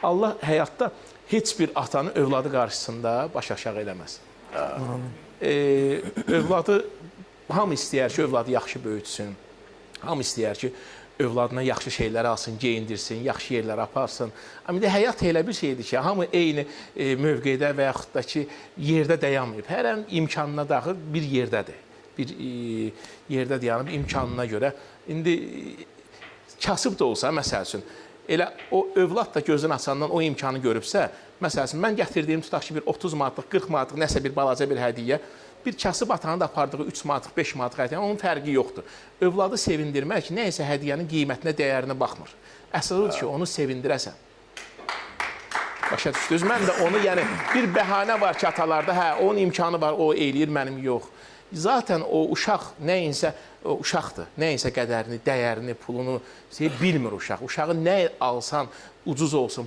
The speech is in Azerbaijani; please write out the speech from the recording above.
Allah həyatda heç bir atanı övladı qarşısında baş aşağı eləməz. Övladı, hamı istəyər ki, övladı yaxşı böyütsün. Hamı istəyər ki, övladına yaxşı şeyləri alsın, geyindirsin, yaxşı yerlərə aparsın. Amma indi həyat elə bir şeydir ki, hamı eyni mövqedə və yaxud da ki, yerdə dayanmayıb. Hər an imkanına daxil bir yerdədir. Bir yerdə dayanıb imkanına görə. İndi kasıb da olsa, məsəl üçün, elə o övlad da gözünü açandan o imkanı görübsə, məsəl üçün, mən gətirdiyim tutaq ki, bir 30 manatlıq, 40 manatlıq nəsə bir balaca bir hədiyyə, bir kasıb atanın da apardığı 3 manatlıq, 5 manatlıq hədiyyə, onun fərqi yoxdur. Övladı sevindirmək nəyəsə hədiyyənin qiymətinə, dəyərinə baxmır. Əsasıdır ki, onu sevindirəsən. Başa düşdünüz? Mən də onu, yəni, bir bəhanə var ki, atalarda, hə, onun imkanı var, o eləyir, mənim yox. Zaten o uşaq nəyinsə, o uşaqdır. Nəyinsə qədərini, dəyərini, pulunu bilmir uşaq. Uşağı nə alsan ucuz olsun.